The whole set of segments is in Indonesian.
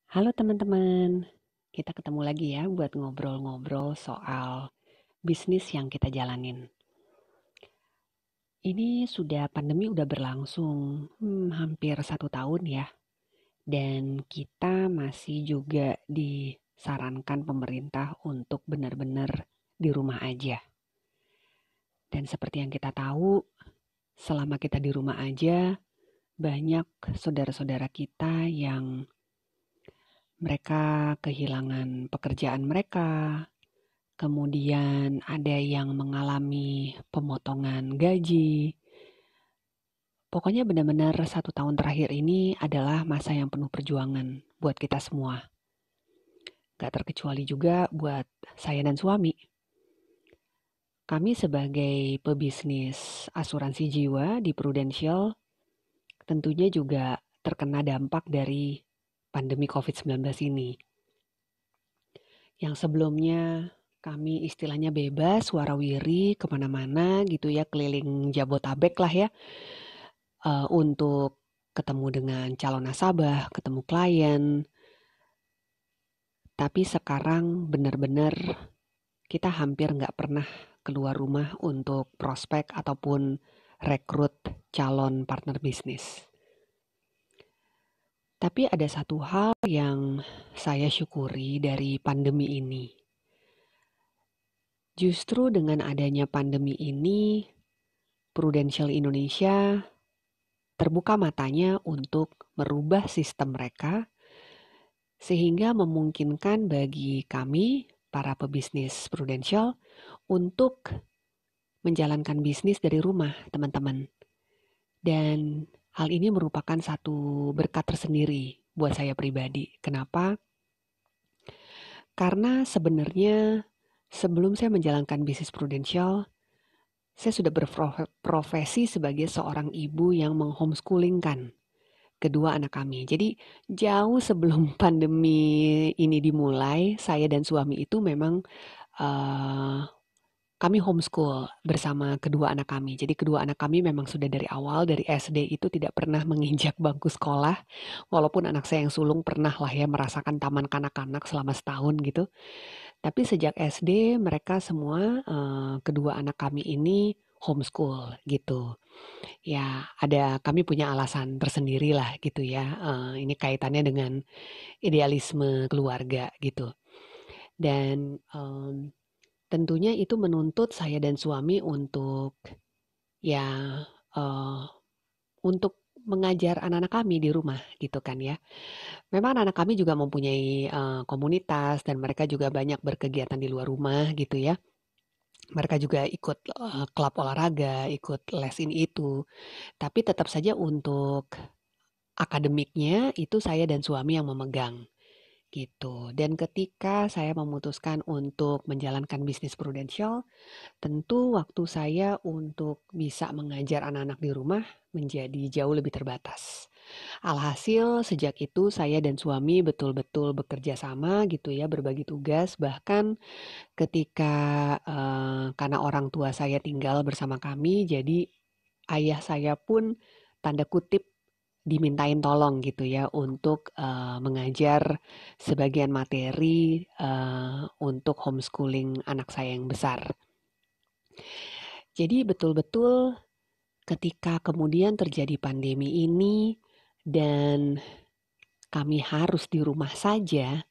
Halo teman-teman, kita ketemu lagi ya buat ngobrol-ngobrol soal bisnis yang kita jalanin. Ini pandemi udah berlangsung hampir 1 tahun ya, dan kita masih juga disarankan pemerintah untuk benar-benar di rumah aja. Dan seperti yang kita tahu, selama kita di rumah aja, banyak saudara-saudara kita yang mereka kehilangan pekerjaan mereka. Kemudian ada yang mengalami pemotongan gaji. Pokoknya benar-benar 1 tahun terakhir ini adalah masa yang penuh perjuangan buat kita semua. Gak terkecuali juga buat saya dan suami. Kami sebagai pebisnis asuransi jiwa di Prudential tentunya juga terkena dampak dari pandemi COVID-19 ini. Yang sebelumnya kami istilahnya bebas, warawiri, kemana-mana gitu ya, keliling Jabotabek lah ya, untuk ketemu dengan calon nasabah, ketemu klien. Tapi sekarang benar-benar kita hampir nggak pernah keluar rumah untuk prospek ataupun rekrut calon partner bisnis. Tapi ada satu hal yang saya syukuri dari pandemi ini. Justru dengan adanya pandemi ini, Prudential Indonesia terbuka matanya untuk merubah sistem mereka sehingga memungkinkan bagi kami, para pebisnis Prudential, untuk menjalankan bisnis dari rumah, teman-teman. Dan hal ini merupakan satu berkat tersendiri buat saya pribadi. Kenapa? Karena sebenarnya sebelum saya menjalankan bisnis Prudential, saya sudah berprofesi sebagai seorang ibu yang menghomeschooling-kan kedua anak kami. Jadi jauh sebelum pandemi ini dimulai, saya dan suami itu memang uh, kami homeschool bersama kedua anak kami. Jadi kedua anak kami memang sudah dari awal, dari SD itu tidak pernah menginjak bangku sekolah. Walaupun anak saya yang sulung pernah lah ya merasakan taman kanak-kanak selama setahun gitu. Tapi sejak SD mereka semua, kedua anak kami ini homeschool gitu. Ya, kami punya alasan tersendiri lah gitu ya. Ini kaitannya dengan idealisme keluarga gitu. Dan tentunya itu menuntut saya dan suami untuk ya eh, untuk mengajar anak-anak kami di rumah gitu kan ya. Memang anak-anak kami juga mempunyai komunitas dan mereka juga banyak berkegiatan di luar rumah gitu ya. Mereka juga ikut klub olahraga, ikut les ini itu. Tapi tetap saja untuk akademiknya itu saya dan suami yang memegang gitu. Dan ketika saya memutuskan untuk menjalankan bisnis Prudential, tentu waktu saya untuk bisa mengajar anak-anak di rumah menjadi jauh lebih terbatas. Alhasil sejak itu saya dan suami betul-betul bekerja sama gitu ya, berbagi tugas. Bahkan ketika karena orang tua saya tinggal bersama kami, jadi ayah saya pun tanda kutip dimintain tolong gitu ya untuk mengajar sebagian materi untuk homeschooling anak saya yang besar. Jadi betul-betul ketika kemudian terjadi pandemi ini dan kami harus di rumah saja,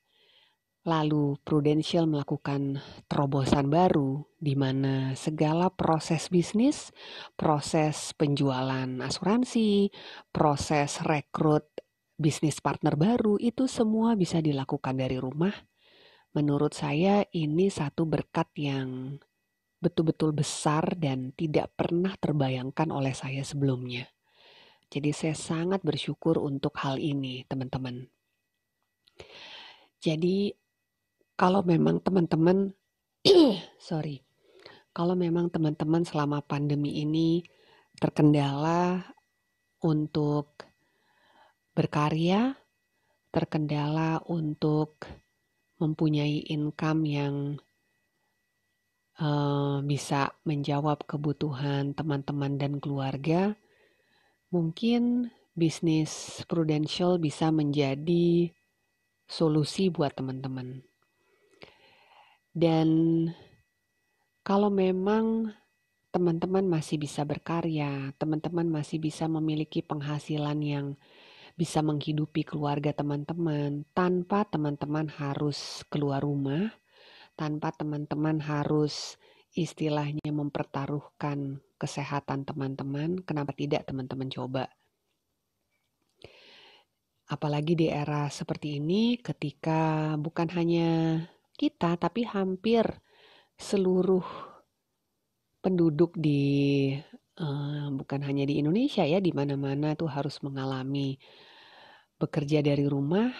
lalu Prudential melakukan terobosan baru di mana segala proses bisnis, proses penjualan asuransi, proses rekrut bisnis partner baru itu semua bisa dilakukan dari rumah. Menurut saya ini satu berkat yang betul-betul besar dan tidak pernah terbayangkan oleh saya sebelumnya. Jadi saya sangat bersyukur untuk hal ini, teman-teman. Jadi kalau memang teman-teman, sorry, kalau memang teman-teman selama pandemi ini terkendala untuk berkarya, terkendala untuk mempunyai income yang bisa menjawab kebutuhan teman-teman dan keluarga, mungkin bisnis Prudential bisa menjadi solusi buat teman-teman. Dan kalau memang teman-teman masih bisa berkarya, teman-teman masih bisa memiliki penghasilan yang bisa menghidupi keluarga teman-teman tanpa teman-teman harus keluar rumah, tanpa teman-teman harus istilahnya mempertaruhkan kesehatan teman-teman, kenapa tidak teman-teman coba? Apalagi di era seperti ini ketika bukan hanya kita tapi hampir seluruh penduduk bukan hanya di Indonesia ya, di mana-mana tuh harus mengalami bekerja dari rumah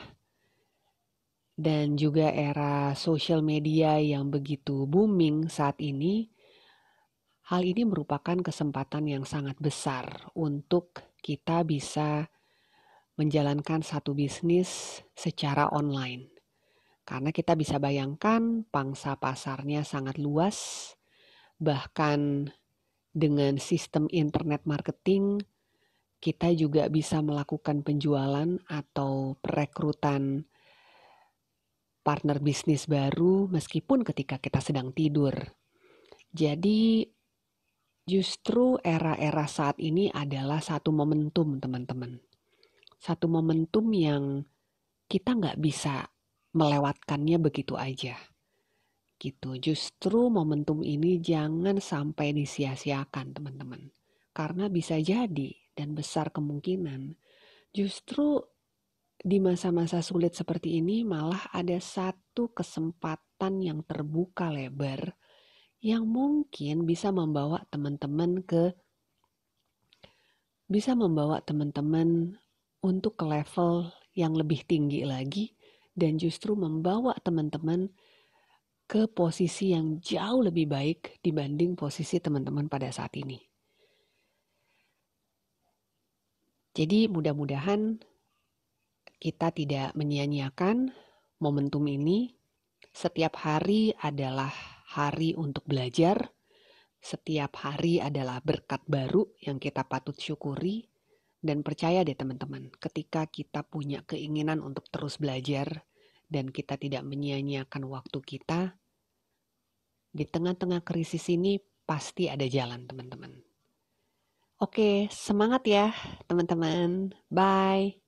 dan juga era sosial media yang begitu booming saat ini. Hal ini merupakan kesempatan yang sangat besar untuk kita bisa menjalankan satu bisnis secara online. Karena kita bisa bayangkan pangsa pasarnya sangat luas, bahkan dengan sistem internet marketing, kita juga bisa melakukan penjualan atau perekrutan partner bisnis baru meskipun ketika kita sedang tidur. Jadi justru era-era saat ini adalah satu momentum teman-teman. Satu momentum yang kita nggak bisa melewatkannya begitu aja. Gitu. Justru momentum ini jangan sampai disia-siakan teman-teman. Karena bisa jadi dan besar kemungkinan justru di masa-masa sulit seperti ini malah ada satu kesempatan yang terbuka lebar yang mungkin bisa membawa teman-teman untuk ke level yang lebih tinggi lagi dan justru membawa teman-teman ke posisi yang jauh lebih baik dibanding posisi teman-teman pada saat ini. Jadi mudah-mudahan kita tidak menyia-nyiakan momentum ini. Setiap hari adalah hari untuk belajar. Setiap hari adalah berkat baru yang kita patut syukuri. Dan percaya deh teman-teman, ketika kita punya keinginan untuk terus belajar dan kita tidak menyia-nyiakan waktu kita, di tengah-tengah krisis ini pasti ada jalan teman-teman. Oke, semangat ya teman-teman. Bye.